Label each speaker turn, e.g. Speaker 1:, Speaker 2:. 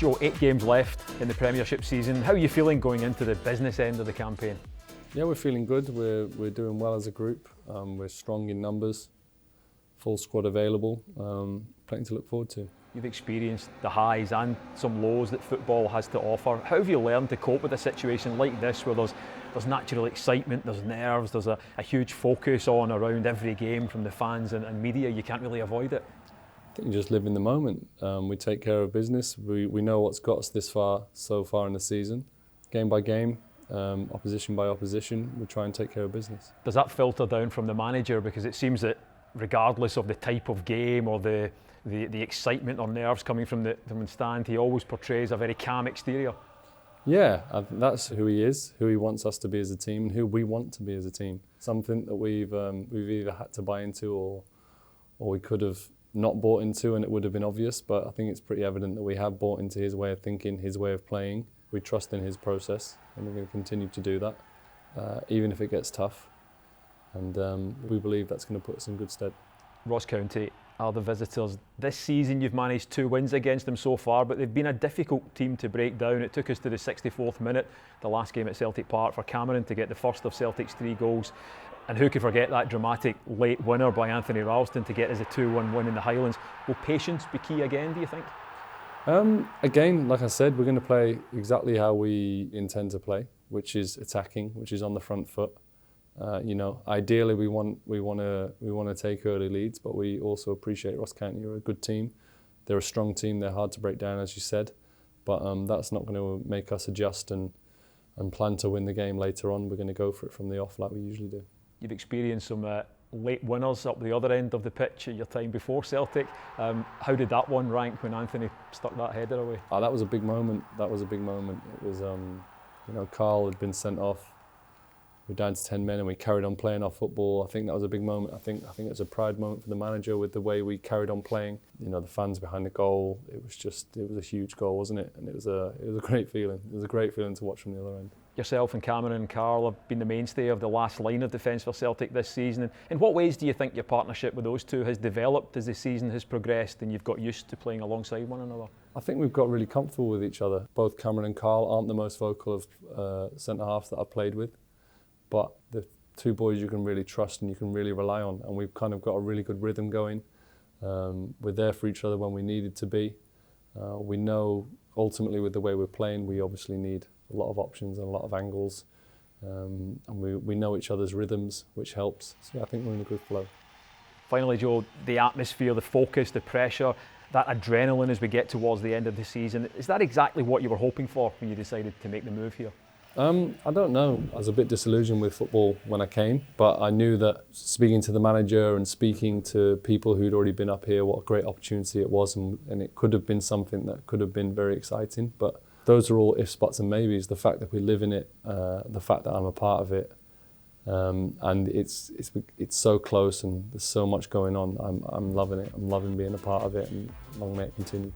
Speaker 1: Joe, 8 games left in the Premiership season. How are you feeling going into the business end of the campaign?
Speaker 2: Yeah, we're feeling good. We're doing well as a group. We're strong in numbers, full squad available, plenty to look forward to.
Speaker 1: You've experienced the highs and some lows that football has to offer. How have you learned to cope with a situation like this where there's natural excitement, there's nerves, there's a huge focus on around every game from the fans and media? You can't really avoid it.
Speaker 2: I think you just live in the moment. We take care of business. We know what's got us so far in the season. Game by game, opposition by opposition, we try and take care of business.
Speaker 1: Does that filter down from the manager? Because it seems that regardless of the type of game or the excitement or nerves coming from the stand, he always portrays a very calm exterior.
Speaker 2: Yeah, that's who he is, who he wants us to be as a team, and who we want to be as a team. Something that we've either had to buy into or we could have not bought into, and it would have been obvious. But I think it's pretty evident that we have bought into his way of thinking, his way of playing. We trust in his process, and we're going to continue to do that, even if it gets tough. And we believe that's going to put us in good stead.
Speaker 1: Ross County are the visitors. This season you've managed 2 wins against them so far, but they've been a difficult team to break down. It took us to the 64th minute, the last game at Celtic Park, for Cameron to get the first of Celtic's 3 goals. And who could forget that dramatic late winner by Anthony Ralston to get us a 2-1 win in the Highlands? Will patience be key again, do you think?
Speaker 2: Again, like I said, we're going to play exactly how we intend to play, which is attacking, which is on the front foot. Ideally we want to take early leads, but we also appreciate Ross County are a good team. They're a strong team. They're hard to break down, as you said, but that's not going to make us adjust and plan to win the game later on. We're going to go for it from the off like we usually do.
Speaker 1: You've experienced some late winners up the other end of the pitch at your time before Celtic. How did that one rank when Anthony stuck that header away?
Speaker 2: That was a big moment. It was, Carl had been sent off. We're down to 10 men and we carried on playing our football. I think that was a big moment. I think it was a pride moment for the manager with the way we carried on playing. The fans behind the goal. It was a huge goal, wasn't it? And it was a great feeling. It was a great feeling to watch from the other end.
Speaker 1: Yourself and Cameron and Carl have been the mainstay of the last line of defence for Celtic this season. In what ways do you think your partnership with those two has developed as the season has progressed and you've got used to playing alongside one another?
Speaker 2: I think we've got really comfortable with each other. Both Cameron and Carl aren't the most vocal of centre-halves that I've played with, but the 2 boys you can really trust and you can really rely on, and we've kind of got a really good rhythm going. We're there for each other when we needed to be. We know ultimately with the way we're playing, we obviously need a lot of options and a lot of angles, and we know each other's rhythms, which helps. So I think we're in a good flow.
Speaker 1: Finally, Joe, the atmosphere, the focus, the pressure, that adrenaline as we get towards the end of the season, is that exactly what you were hoping for when you decided to make the move here?
Speaker 2: I don't know. I was a bit disillusioned with football when I came, but I knew that speaking to the manager and speaking to people who'd already been up here, what a great opportunity it was, and it could have been something that could have been very exciting. But those are all ifs, buts and maybes. The fact that we live in it, the fact that I'm a part of it, and it's so close and there's so much going on. I'm loving it. I'm loving being a part of it, and long may it continue.